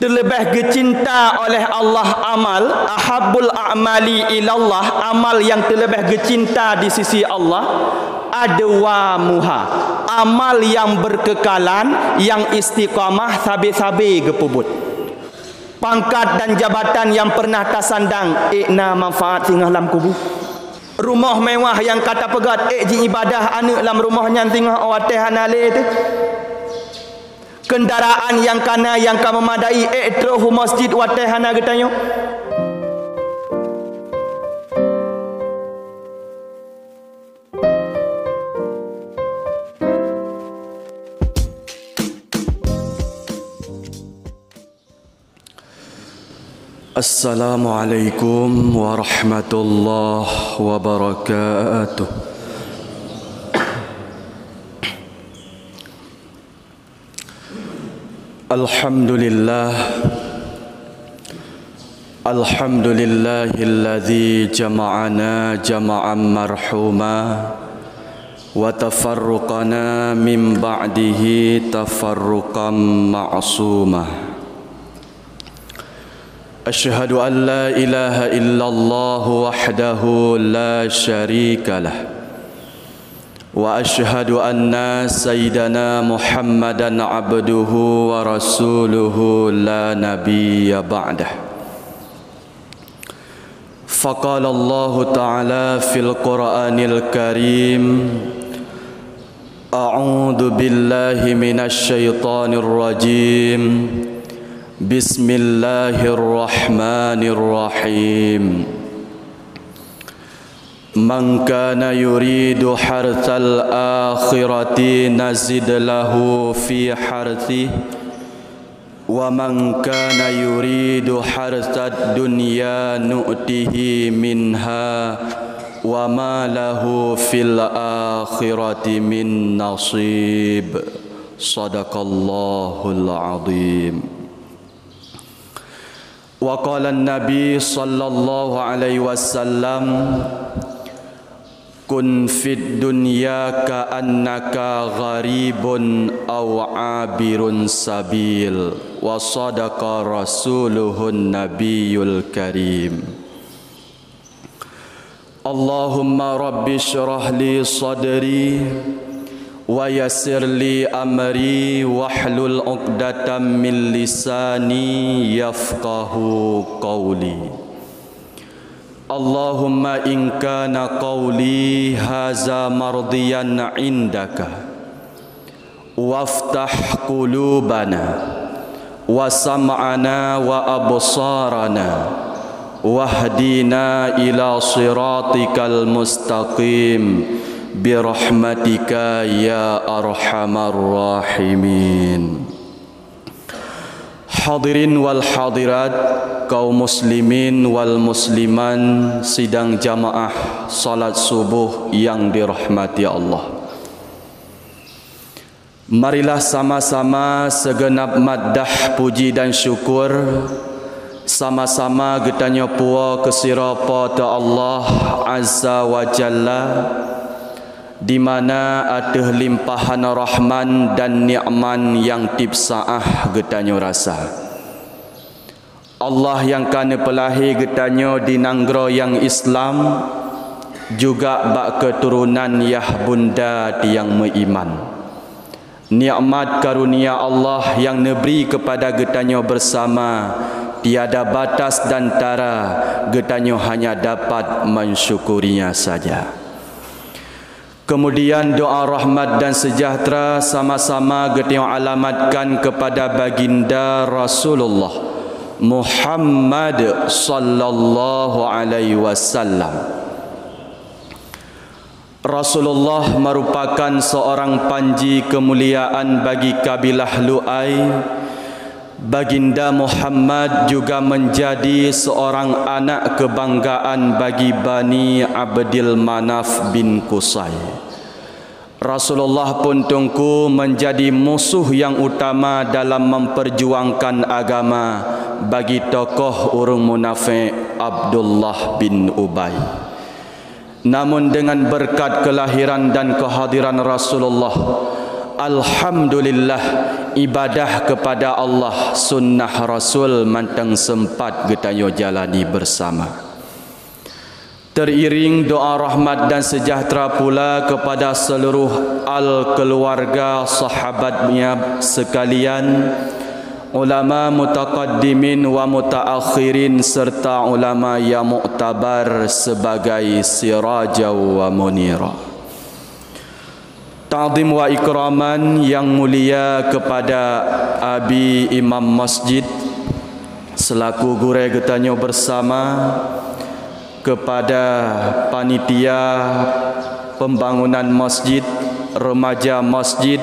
terlebih gecinta oleh Allah amal, ahabbul a'mali ilallah, amal yang terlebih gecinta di sisi Allah, adwamuha, amal yang berkekalan, yang istiqamah, sabi-sabi gepubut. Pangkat dan jabatan yang pernah tersandang, ikna manfaat singgah dalam kubur. Rumah mewah yang kata pegat, ji ibadah anak dalam rumahnya tengah awatih hanale tu. Kendaraan yang kana yang ka memadai, terus masjid watih hana getanyo. Assalamualaikum warahmatullahi wabarakatuh. Alhamdulillahilladzi jama'ana jama'an marhuma wa tafarruqana min ba'dihi tafarruqan ma'suma. Asyhadu an la ilaha illallah wahdahu la syarika lah, wa asyhadu anna sayyidana Muhammadan abduhu wa rasuluhu la nabiyya ba'dah. Faqala Allah ta'ala fil Qur'anil Karim, a'udzu billahi minasy syaithanir rajim. Bismillahirrahmanirrahim. Man kana yuridu harthal akhirati nazid lahu fi harthi, wa man kana yuridu harthad dunya nu'tihi minha wa ma lahu fil akhirati min nasib. Sadaqallahul azim. Wa qala an-nabi sallallahu alaihi wasallam, kun fid dunya ka'annaka gharibun aw 'abirun sabil. Wa sadaqa rasuluhun nabiyul karim. Allahumma rabbi syrah li sadri wa yassir li amri wahlul 'uqdatam min lisani yafqahu qawli. Allahumma in kana qawli haza mardiyan indaka waftah qulubana wa sam'ana wa absarana wahdina ila siratikal mustaqim birahmatika ya arhamar rahimin. Hadirin wal hadirat, kaum muslimin wal musliman sidang jamaah salat subuh yang dirahmati Allah. Marilah sama-sama segenap maddah puji dan syukur sama-sama getanya puwa kesirapa ta Allah Azza wa Jalla, di mana ada limpahan rahman dan ni'man yang tipsaah getanyo rasa. Allah yang kana pelahi getanyo di nanggro yang Islam, juga bak keturunan yah bunda yang meiman. Nikmat karunia Allah yang neberi kepada getanyo bersama tiada batas dan tara, getanyo hanya dapat mensyukurinya saja. Kemudian doa rahmat dan sejahtera sama-sama getanyo alamatkan kepada baginda Rasulullah Muhammad sallallahu alaihi wasallam. Rasulullah merupakan seorang panji kemuliaan bagi kabilah Lu'ai. Baginda Muhammad juga menjadi seorang anak kebanggaan bagi Bani Abdil Manaf bin Qusay. Rasulullah pun tungku menjadi musuh yang utama dalam memperjuangkan agama bagi tokoh urung munafik Abdullah bin Ubay. Namun dengan berkat kelahiran dan kehadiran Rasulullah, alhamdulillah ibadah kepada Allah sunnah Rasul mantang sempat getanyo jalani bersama. Teriring doa rahmat dan sejahtera pula kepada seluruh keluarga sahabatnya sekalian, ulama mutaqaddimin wa mutaakhirin serta ulama yang muktabar sebagai siraja wa munira. Ta'zim wa ikraman yang mulia kepada Abi Imam Masjid selaku gure getanyo bersama, kepada panitia pembangunan masjid, remaja masjid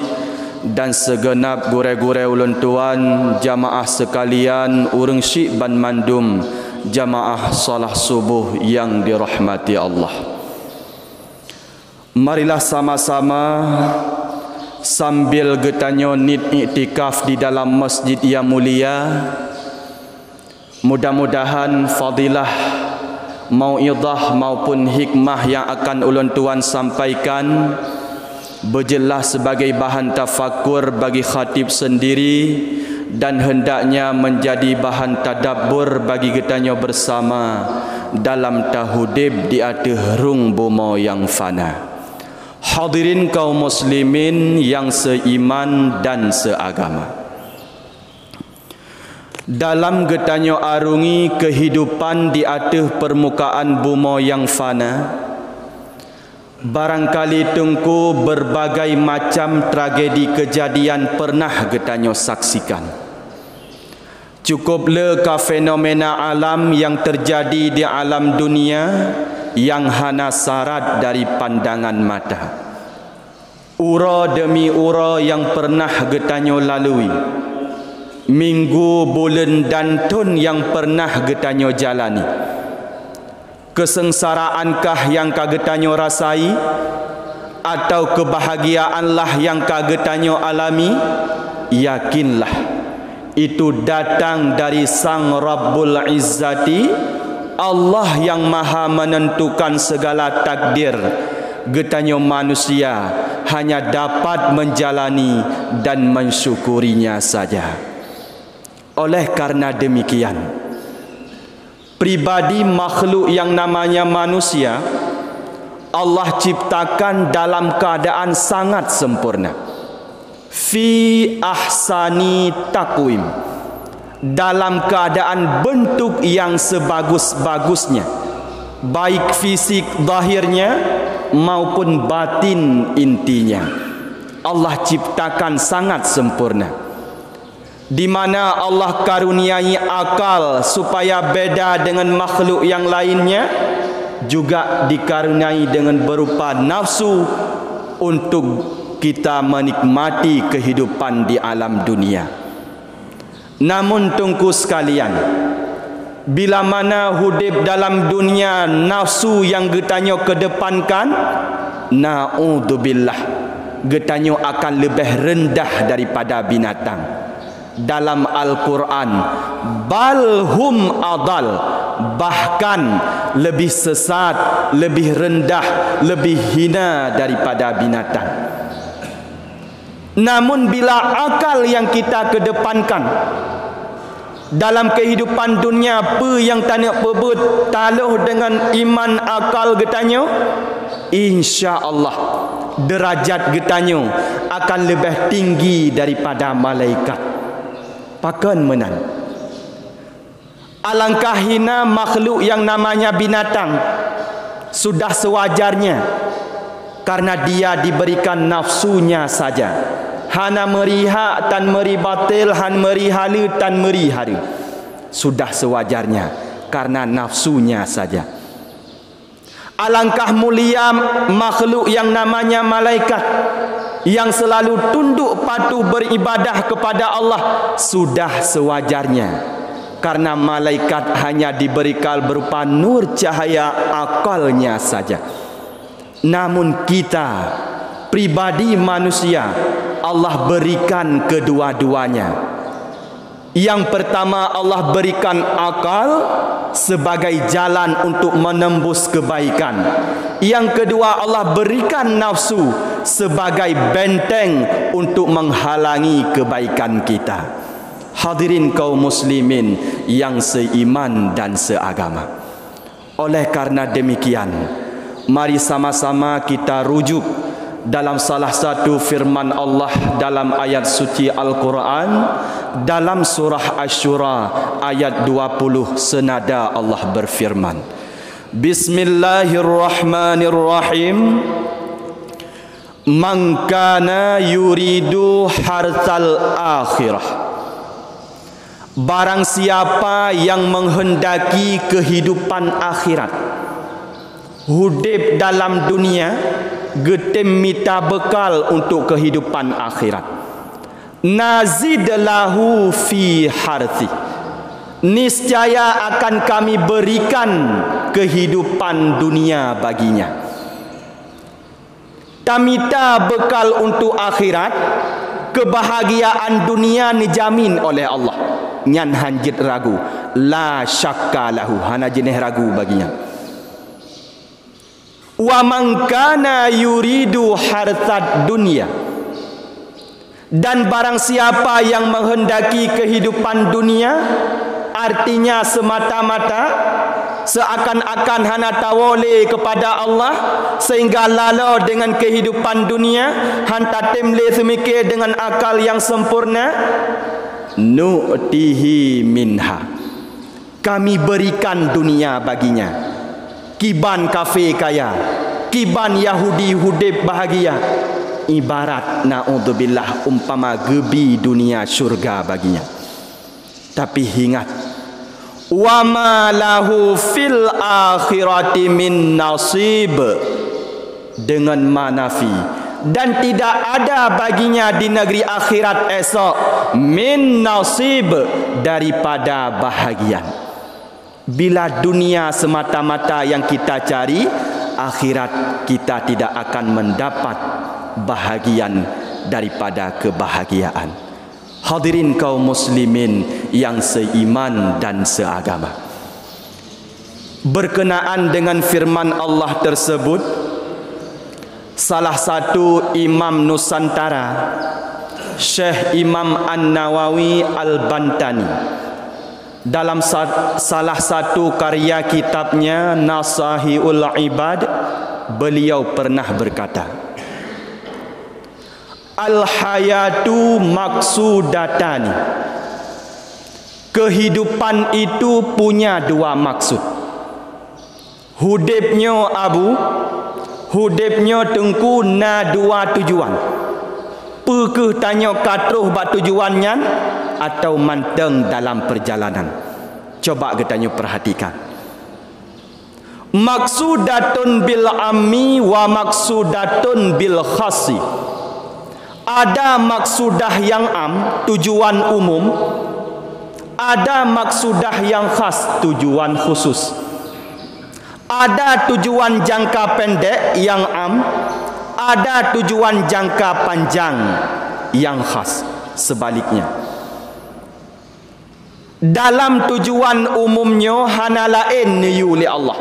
dan segenap gure-gure ulun tuan jamaah sekalian urang syik ban mandum jamaah salat subuh yang dirahmati Allah. Marilah sama-sama sambil getanyo nid iktikaf di dalam masjid yang mulia, mudah-mudahan fadilah mau'idhah maupun hikmah yang akan ulun tuan sampaikan berjelas sebagai bahan tafakur bagi khatib sendiri dan hendaknya menjadi bahan tadabbur bagi kita bersama dalam tahudib di atas rung bumi yang fana. Hadirin kaum muslimin yang seiman dan seagama, dalam getanyo arungi kehidupan di atas permukaan bumi yang fana, barangkali tungku berbagai macam tragedi kejadian pernah getanyo saksikan. Cukup leka fenomena alam yang terjadi di alam dunia yang hana syarat dari pandangan mata. Ura demi ura yang pernah getanyo lalui, minggu, bulan dan tahun yang pernah getanyo jalani. Kesengsaraankah yang kagetanyo rasai atau kebahagiaanlah yang kagetanyo alami? Yakinlah itu datang dari Sang Rabbul Izzati, Allah yang maha menentukan segala takdir. Getanyo manusia hanya dapat menjalani dan mensyukurinya saja. Oleh karena demikian, pribadi makhluk yang namanya manusia Allah ciptakan dalam keadaan sangat sempurna. Fi ahsani taqwim, dalam keadaan bentuk yang sebagus-bagusnya, baik fisik zahirnya maupun batin intinya. Allah ciptakan sangat sempurna, di mana Allah karuniai akal supaya beda dengan makhluk yang lainnya, juga dikaruniai dengan berupa nafsu untuk kita menikmati kehidupan di alam dunia. Namun tungku sekalian, bila mana hidup dalam dunia nafsu yang getanyo kedepankan, na'udzubillah, getanyo akan lebih rendah daripada binatang. Dalam Al-Quran, balhum adal, bahkan lebih sesat, lebih rendah, lebih hina daripada binatang. Namun bila akal yang kita kedepankan dalam kehidupan dunia, apa yang tak nak pebut taluh dengan iman akal getanyo, insya-Allah derajat getanyo akan lebih tinggi daripada malaikat. Pakan menang. Alangkah hina makhluk yang namanya binatang, sudah sewajarnya, karena dia diberikan nafsunya saja. Hana meriha tan meri batil, han meri halu tan meri haru. Sudah sewajarnya karena nafsunya saja. Alangkah mulia makhluk yang namanya malaikat, yang selalu tunduk patuh beribadah kepada Allah, sudah sewajarnya, karena malaikat hanya diberikan berupa nur cahaya akalnya saja. Namun kita pribadi manusia, Allah berikan kedua-duanya. Yang pertama, Allah berikan akal sebagai jalan untuk menembus kebaikan. Yang kedua, Allah berikan nafsu sebagai benteng untuk menghalangi kebaikan kita. Hadirin kaum muslimin yang seiman dan seagama. Oleh karena demikian, mari sama-sama kita rujuk dalam salah satu firman Allah dalam ayat suci Al-Quran, dalam surah Asy-Syura ayat 20, senada Allah berfirman, Bismillahirrahmanirrahim, Man kana yuridu harthal akhirah, barang siapa yang menghendaki kehidupan akhirat, hudib dalam dunia, getem mita bekal untuk kehidupan akhirat, nazid lahu fi harthi, niscaya akan kami berikan kehidupan dunia baginya. Tamita bekal untuk akhirat, kebahagiaan dunia dijamin oleh Allah. Nyan hanjit ragu, la syakka lahu, hana jenis ragu baginya. Wa man kana yuridu harthad dunya, dan barang siapa yang menghendaki kehidupan dunia, artinya semata-mata seakan-akan hana tawole kepada Allah sehingga lala dengan kehidupan dunia, hanta temle semikir dengan akal yang sempurna, nu'tihi minha, kami berikan dunia baginya. Kiban kafe kaya, kiban Yahudi hudib bahagia, ibarat na'udzubillah umpama gebi dunia syurga baginya. Tapi ingat, wa ma lahu fil akhirati min nasib, dengan manafi, dan tidak ada baginya di negeri akhirat esok min nasib, daripada bahagian. Bila dunia semata-mata yang kita cari, akhirat kita tidak akan mendapat bahagian daripada kebahagiaan. Hadirin kaum muslimin yang seiman dan seagama, berkenaan dengan firman Allah tersebut, salah satu imam Nusantara, Syekh Imam An-Nawawi Al-Bantani, dalam salah satu karya kitabnya Nasahihul Ibad, beliau pernah berkata, Al-hayatu maksudatani, kehidupan itu punya dua maksud. Hudibnya abu, hudibnya tengku na dua tujuan. Pekeh tanya katruh bak tujuannya atau manteng dalam perjalanan. Coba kita tanya perhatikan. Maksudatun bil ammi wa maksudatun bil khasi. Ada maksudah yang am, tujuan umum. Ada maksudah yang khas, tujuan khusus. Ada tujuan jangka pendek yang am, ada tujuan jangka panjang yang khas. Sebaliknya, dalam tujuan umumnya hana lain niyu li Allah.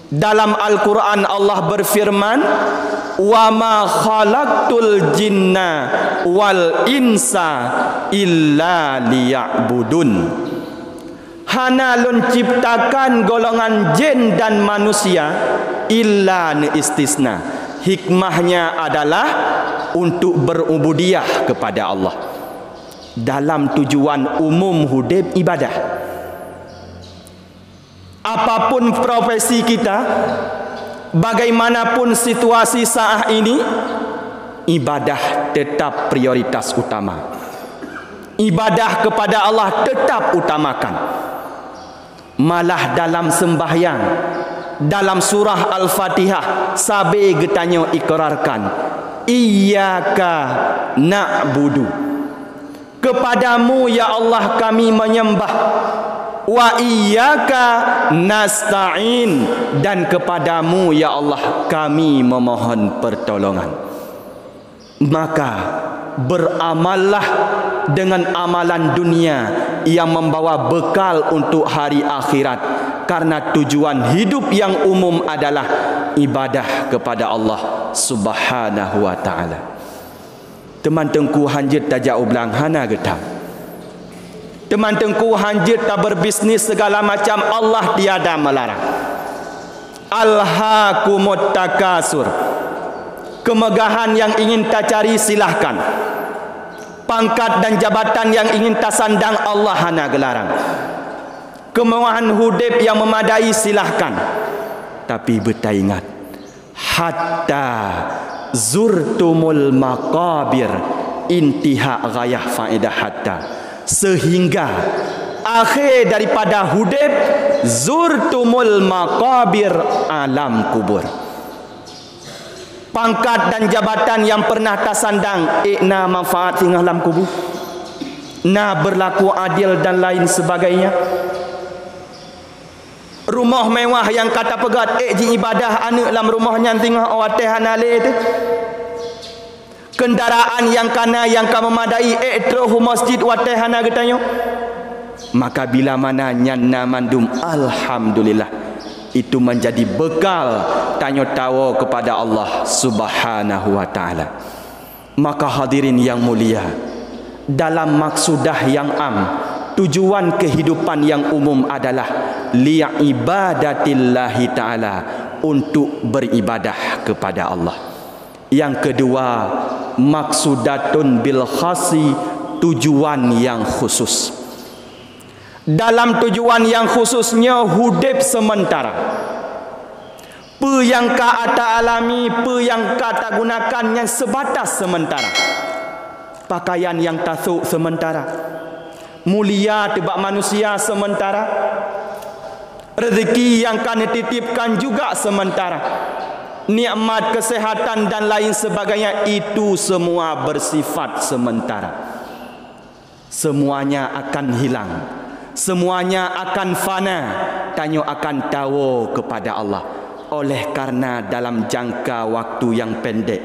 Dalam Al-Quran Allah berfirman, wa ma khalaqtul jinna wal insa illa liya'budun. Hana lun ciptakan golongan jin dan manusia illa ni istisna. Hikmahnya adalah untuk berubudiyah kepada Allah. Dalam tujuan umum hudib ibadah. Apapun profesi kita, bagaimanapun situasi saat ini, ibadah tetap prioritas utama. Ibadah kepada Allah tetap utamakan. Malah dalam sembahyang, dalam surah Al-Fatihah, sabe getanyo ikrarkan, iyyaka na'budu, kepadamu ya Allah kami menyembah, wa iyyaka nasta'in, dan kepadamu ya Allah kami memohon pertolongan. Maka beramallah dengan amalan dunia yang membawa bekal untuk hari akhirat, karena tujuan hidup yang umum adalah ibadah kepada Allah Subhanahu wa taala. Teman tengku hanjit tajak ublang hana getam. Teman tengku hanjit tak berbisnis segala macam, Allah tiada melarang. Alhaakumut takasur. Kemegahan yang ingin tak cari silahkan. Pangkat dan jabatan yang ingin tak sandang, Allah hana gelarang. Kemewahan hidup yang memadai silahkan. Tapi beringat, hatta zurtumul maqabir, intiha ghayah faedah hatta, sehingga akhir daripada hidup zurtumul maqabir, alam kubur. Pangkat dan jabatan yang pernah tersandang, ikna manfaat tinggal dalam kubur, na berlaku adil dan lain sebagainya. Rumah mewah yang kata pegat, ji ibadah anak dalam rumahnya tinggal awateh hanale tu. Kendaraan yang kana yang ka memadai, terus masjid wateh hana getanyo. Maka bila mana nyanna mandum, alhamdulillah, itu menjadi bekal tanya tahu kepada Allah Subhanahu wa taala. Maka hadirin yang mulia, dalam maksudah yang tujuan kehidupan yang umum adalah li'ibadatillahi ta'ala, untuk beribadah kepada Allah. Yang kedua, maksudatun bil khasi, tujuan yang khusus. Dalam tujuan yang khususnya hidup sementara. Apa yang ka ata alami, apa yang ka tak gunakan yang sebatas sementara. Pakaian yang tasuk sementara. Mulia tebak manusia sementara. Rezeki yang kan dititipkan juga sementara. Nikmat kesehatan dan lain sebagainya, itu semua bersifat sementara. Semuanya akan hilang. Semuanya akan fana. Tanya akan tahu kepada Allah. Oleh karena dalam jangka waktu yang pendek,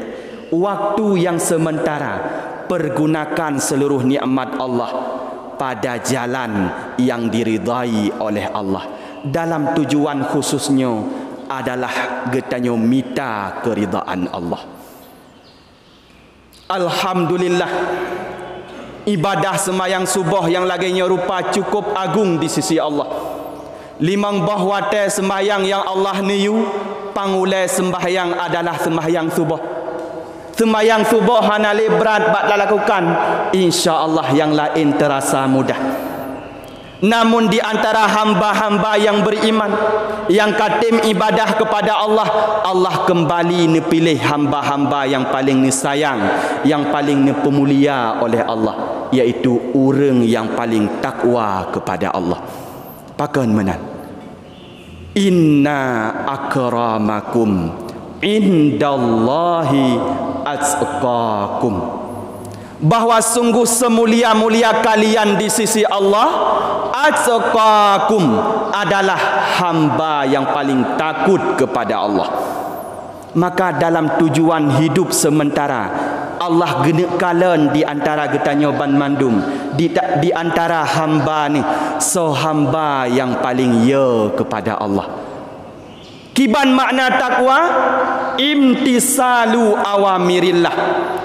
waktu yang sementara, pergunakan seluruh nikmat Allah pada jalan yang diridai oleh Allah. Dalam tujuan khususnya adalah getanyo mita keridaan Allah. Alhamdulillah, ibadah sembahyang subuh yang laginya rupa cukup agung di sisi Allah. Limang bahwate sembahyang yang Allah niyu, pangulai sembahyang adalah sembahyang subuh. Sembahyang subuh hanale berat bak lakukan, insya-Allah yang lain terasa mudah. Namun di antara hamba-hamba yang beriman, yang katim ibadah kepada Allah, Allah kembali nepilih hamba-hamba yang paling disayang, yang paling pemulia oleh Allah, iaitu orang yang paling takwa kepada Allah. Pakan menan, inna akramakum indallahi atqakum, bahwa sungguh semulia-mulia kalian di sisi Allah, atqakum, adalah hamba yang paling takut kepada Allah. Maka dalam tujuan hidup sementara, Allah genek kalan di antara getanyo ban mandum, di antara hamba ni, so hamba yang paling ya kepada Allah. Kiban makna takwa, imtisalu awamirillah,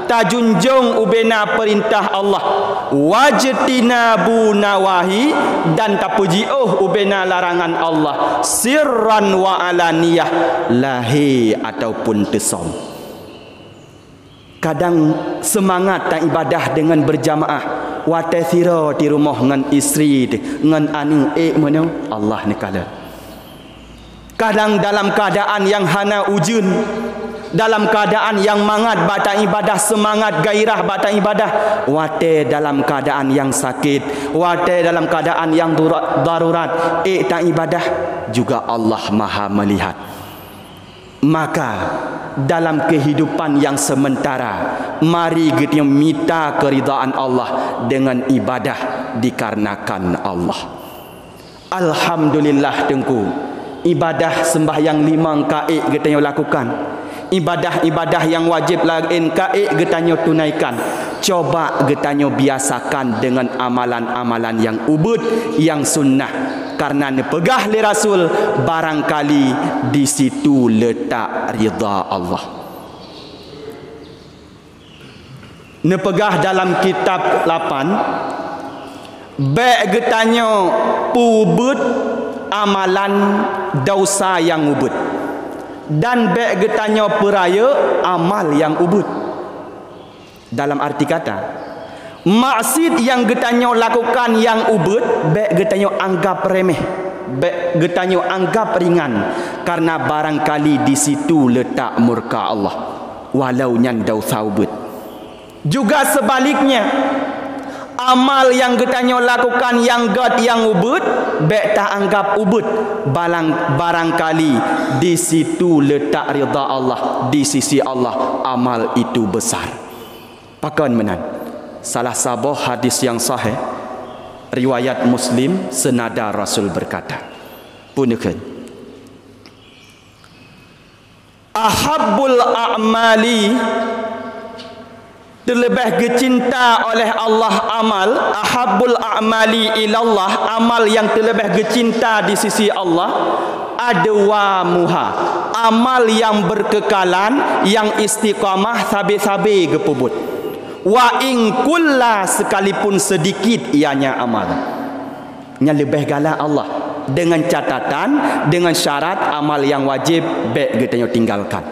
tajunjung ubena perintah Allah, wajtinabu nawahi, dan tapuji ubena larangan Allah, sirran wa alaniyah, lahir ataupun tesom. Kadang semangat tak ibadah dengan berjamaah, wate sira di rumah dengan isteri dengan anu mana Allah ni kala. Kadang dalam keadaan yang hana ujun, dalam keadaan yang mangat batang ibadah, semangat gairah batang ibadah, wate dalam keadaan yang sakit, wate dalam keadaan yang darurat, tak ibadah, juga Allah Maha melihat. Maka dalam kehidupan yang sementara, mari kita minta keridaan Allah dengan ibadah dikarenakan Allah. Alhamdulillah tengku, ibadah sembahyang 5 kaik kita yang lakukan, Ibadah-ibadah yang wajib lain kaik getanyo tunaikan. Coba getanyo biasakan dengan amalan-amalan yang ubud, yang sunnah. Karena nepegah li Rasul, barangkali di situ letak ridha Allah. Nepegah dalam kitab 8, baik getanyo ubud amalan dosa yang ubud, dan baik getanyo peraya amal yang ubud. Dalam arti kata, maksud yang getanyo lakukan yang ubud, baik getanyo anggap remeh, baik getanyo anggap ringan, karena barangkali di situ letak murka Allah, walau nyan dosa ubud. Juga sebaliknya, amal yang getanyo lakukan yang god yang ubud, baik tak anggap ubud, barangkali di situ letak ridha Allah, di sisi Allah amal itu besar. Pakan menan salah satu hadis yang sahih riwayat Muslim, senada Rasul berkata, puneken, ahabbul a'mali, terlebih gecinta oleh Allah amal, ahabbul a'mali ilallah, amal yang terlebih gecinta di sisi Allah, adwamuha, amal yang berkekalan, yang istiqamah, sabi-sabi gepubut. Wa in kulla, sekalipun sedikit ianya amal. Nya lebih galak Allah, dengan catatan, dengan syarat amal yang wajib baik getanyo tinggalkan.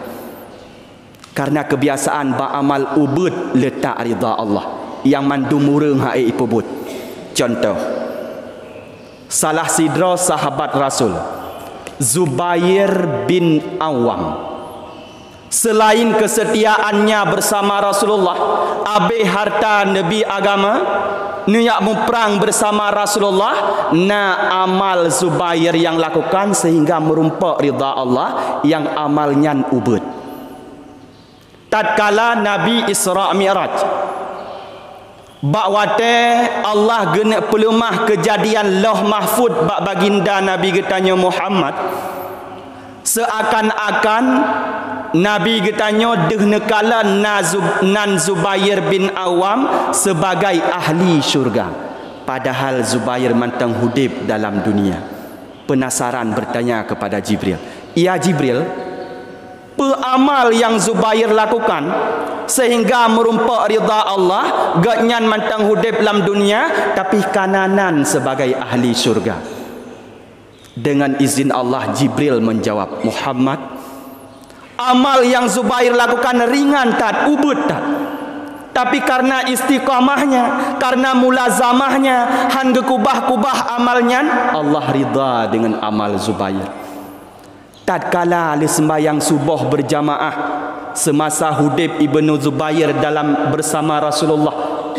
Karena kebiasaan beramal ubud letak ridha Allah, yang mandu murung hai ipubut. Contoh, salah sidra sahabat Rasul Zubair bin Awam, selain kesetiaannya bersama Rasulullah, abe harta Nabi agama, niat memperang bersama Rasulullah, na amal Zubair yang lakukan sehingga merumpak ridha Allah, yang amalnya ubud. Tatkala Nabi Isra Mi'raj, bakwate Allah genek pelumah kejadian Lauh Mahfud bak baginda Nabi getanyo Muhammad, seakan-akan Nabi getanyo dehnekala nan Zubair bin Awam sebagai ahli syurga, padahal Zubair mantang hudib dalam dunia. Penasaran bertanya kepada Jibril, "Ya Jibril, peramal yang Zubair lakukan sehingga merumpak ridha Allah, gatnyan mantang hudib dalam dunia, tapi kananan sebagai ahli syurga?" Dengan izin Allah, Jibril menjawab, "Muhammad, amal yang Zubair lakukan ringan tak, ubud tak, tapi karena istiqamahnya, karena mulazamahnya, han gekubah-kubah amalnya, Allah ridha dengan amal Zubair." Tatkala ali sembahyang subuh berjamaah semasa hudib Ibnu Zubair dalam bersama Rasulullah,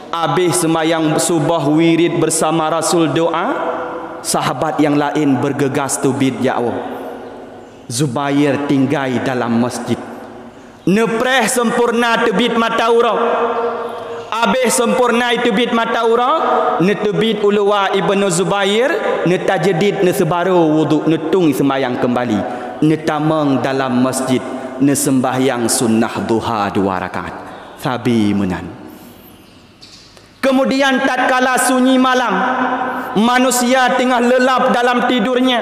habis sembahyang subuh wirid bersama Rasul doa, sahabat yang lain bergegas tubid jauh. Zubair tinggal dalam masjid, nepreh sempurna tebit mata urang. Habis sempurna tebit mata urang, netebit ulua Ibnu Zubair, netajedid nesebaru wudu, netung sembahyang kembali, netamang dalam masjid, nesembahyang sunnah duha 2 rakaat. Sabi menan. Kemudian tatkala sunyi malam, manusia tengah lelap dalam tidurnya,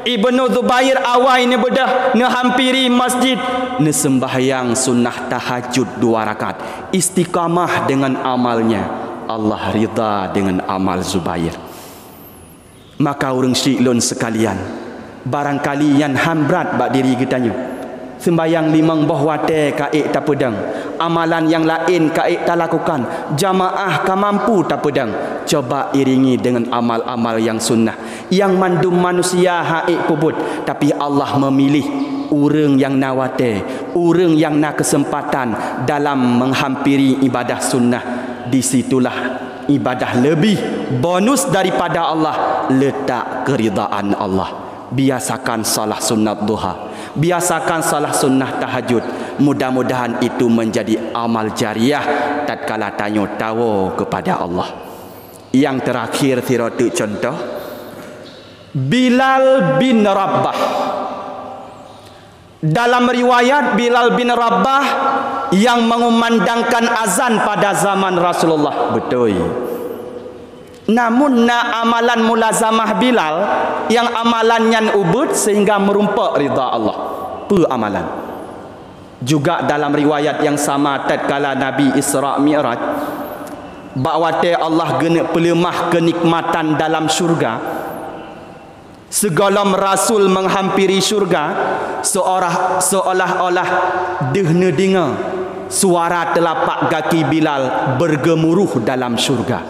Ibnu Zubair awai ne bedah ne hampiri masjid, ne sembahyang sunnah tahajud 2 rakaat, istiqamah dengan amalnya. Allah ridha dengan amal Zubair. Maka urang syiklun sekalian, barangkali yang hambrat bak diri kitanya, sembayang 5 boh wate kaik tak pedang, amalan yang lain kaik tak lakukan, jamaah ka mampu tak pedang, coba iringi dengan amal-amal yang sunnah, yang mandum manusia haik pubut, tapi Allah memilih urang yang nawate, urang yang nak kesempatan dalam menghampiri ibadah sunnah. Disitulah ibadah lebih bonus daripada Allah, letak keridaan Allah. Biasakan salah sunnat duha, biasakan salah sunnah tahajud. Mudah-mudahan itu menjadi amal jariah tatkala tanyo tawo kepada Allah. Yang terakhir tiratu contoh, Bilal bin Rabah, Dalam riwayat Bilal bin Rabah yang mengumandangkan azan pada zaman Rasulullah. Betul. Namun amalan mulazamah Bilal yang amalannya ubud sehingga merumpak ridha Allah. Amalan. Juga dalam riwayat yang sama tatkala Nabi Isra Mi'raj, bahawa Allah gena pelemah kenikmatan dalam syurga. Segala rasul menghampiri syurga seolah-olah dehna dengar suara telapak kaki Bilal bergemuruh dalam syurga.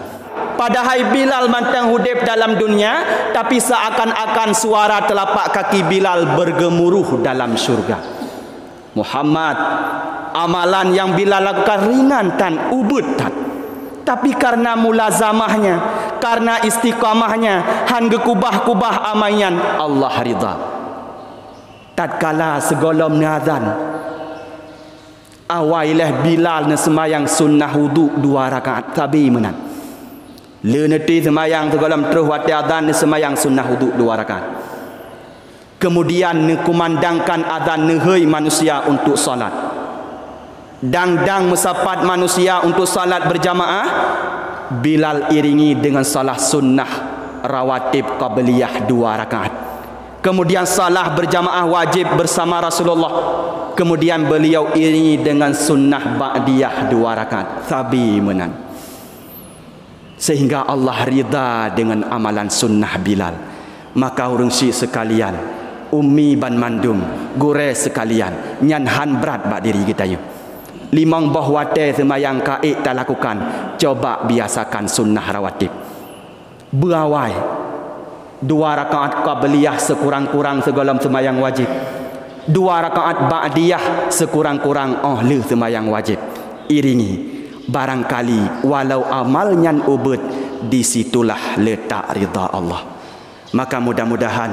Padahal Bilal mantang hidup dalam dunia, tapi seakan-akan suara telapak kaki Bilal bergemuruh dalam syurga. Muhammad, amalan yang Bilal lakukan ringan tan ubud tan, tapi karena mulazamahnya, karena istiqamahnya, han gekubah-kubah amayan, Allah ridha. Tatkala segala azan, awailah Bilal na semayang sunnah wudu 2 rakaat tabi menan. Leneti semayang segala terus wati azan na semayang sunnah wudu 2 rakaat. Kemudian kumandangkan azan nehei manusia untuk salat. Dang mesapat manusia untuk salat berjamaah, Bilal iringi dengan salah sunnah rawatib qabliyah 2 rakaat. Kemudian salah berjamaah wajib bersama Rasulullah. Kemudian beliau iringi dengan sunnah ba'diyah 2 rakaat. Sabi menan. Sehingga Allah ridha dengan amalan sunnah Bilal. Maka urungsi sekalian, ummi ban mandum, gure sekalian, nyan han berat bak diri kita yuk. Limang bahwate semayang kaik tak lakukan, coba biasakan sunnah rawatib. Berawai 2 rakaat qabliyah sekurang-kurang segala semayang wajib, 2 rakaat ba'diyah sekurang-kurang le semayang wajib. Iringi, barangkali walau amalnya ubud, disitulah letak ridha Allah. Maka mudah-mudahan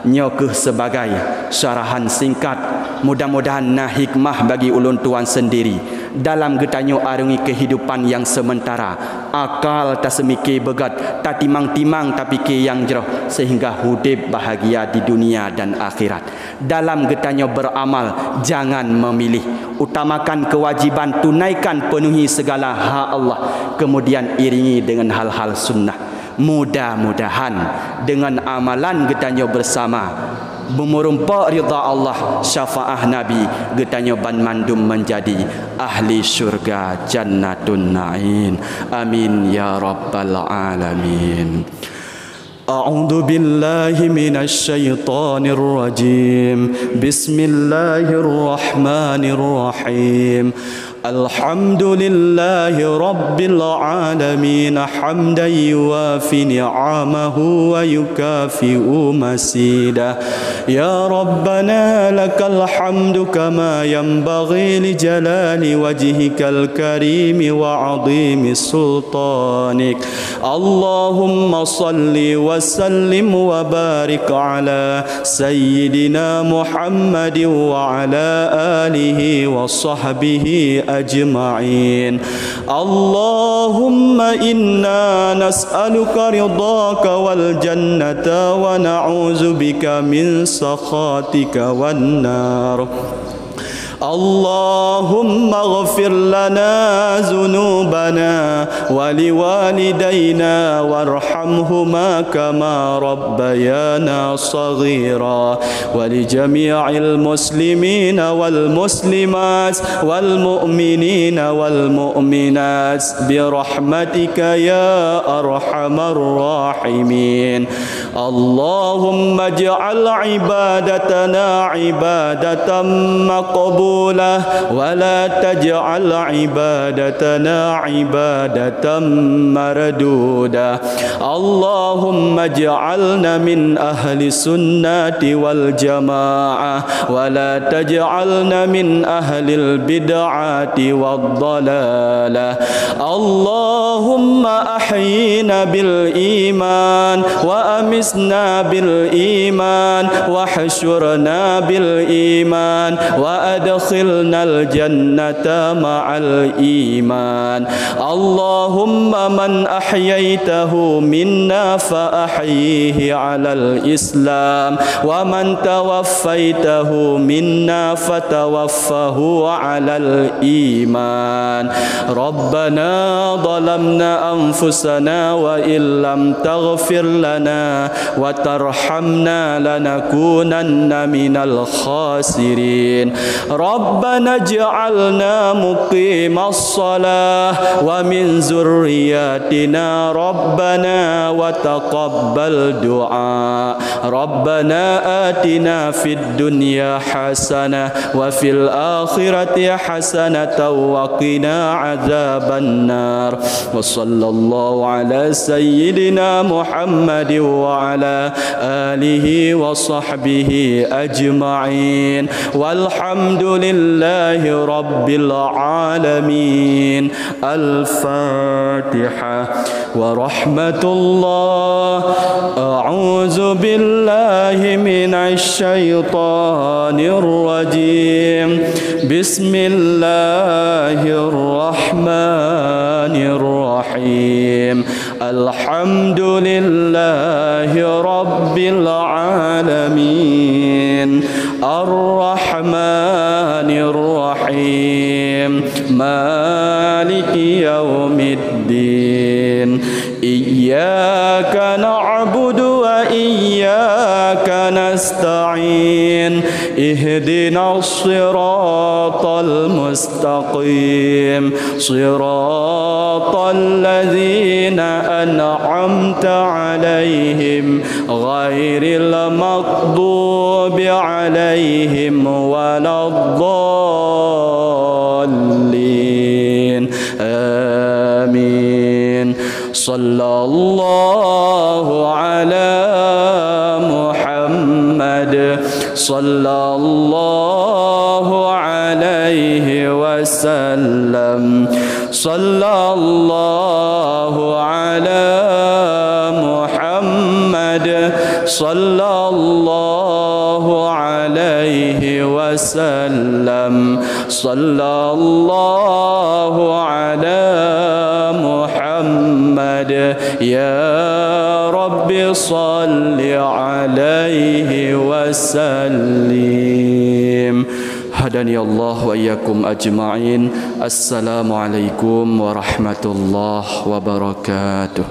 nyokuh sebagai syarahan singkat, mudah-mudahan nah hikmah bagi ulun tuan sendiri dalam getanyo arungi kehidupan yang sementara, akal tak semiki begat, tak timang-timang tapi ke yang jeroh, sehingga hidup bahagia di dunia dan akhirat. Dalam getanyo beramal, jangan memilih, utamakan kewajiban, tunaikan penuhi segala hak Allah, kemudian iringi dengan hal-hal sunnah. Mudah-mudahan dengan amalan getanyo bersama memurumpak ridha Allah, syafaah Nabi, getanyo ban mandum menjadi ahli syurga jannatun na'im. Amin ya rabbal alamin. A'udzu billahi minasy syaithanir rajim. Bismillahirrahmanirrahim. Alhamdulillahi rabbil alamin, hamdan yuwafi ni'amahu wa yukafi'u masidah. Ya Rabbana lakal hamdu kama yanbaghi li jalali wajhikal karim wa 'azimi sultanik. Allahumma salli wa sallim wa barik ala sayyidina Muhammadin wa ala alihi wa sahbihi أجمعين. اللهم إنا نسألك رضاك والجنة ونعوذ بك من سخطك والنار. اللهم اغفر لنا ذنوبنا ولوالدينا وارحمهما كما ربيانا صغيرا ولجميع المسلمين والمسلمات والمؤمنين والمؤمنات برحمتك يا أرحم الراحمين. اللهم اجعل عبادتنا عبادة مقبولة ولا تجعل عبادتنا عبادة مردودة. اللهم اجعلنا من أهل السنة والجماعة ولا تجعلنا من أهل البدعة والضلالة. اللهم أحينا بالإيمان وأمتنا وأمسنا بالإيمان وحشرنا بالإيمان وأدخلنا الجنة مع الإيمان. اللهم من أحييته منا فأحيه على الإسلام ومن توفيته منا فتوفه على الإيمان. ربنا ظلمنا أنفسنا وإن لم تغفر لنا وترحمنا لنكونن من الخاسرين. ربنا اجعلنا مقيم الصلاة ومن ذرياتنا ربنا وتقبل دعاء. ربنا آتنا في الدنيا حسنة وفي الآخرة حسنة وقنا عذاب النار. وصلى الله على سيدنا محمد وعلى آله وصحبه أجمعين والحمد لله رب العالمين. الفاتحة. ورحمة الله. أعوذ بالله من الشيطان الرجيم. بسم الله الرحمن الرحيم. الحمد لله رب العالمين. الرحمن الرحيم. مالك يوم الدين. إياك نعبد وإياك نستعين. اهدنا الصراط المستقيم صراط الذين أنعمت عليهم غير المغضوب عليهم ولا الضالين. آمين. صلى الله على محمد صلى الله عليه وسلم. صلى الله على محمد صلى الله عليه وسلم. صلى الله على محمد. يا رب صل عليه وسلم. هداني الله وإياكم أجمعين. السلام عليكم ورحمة الله وبركاته.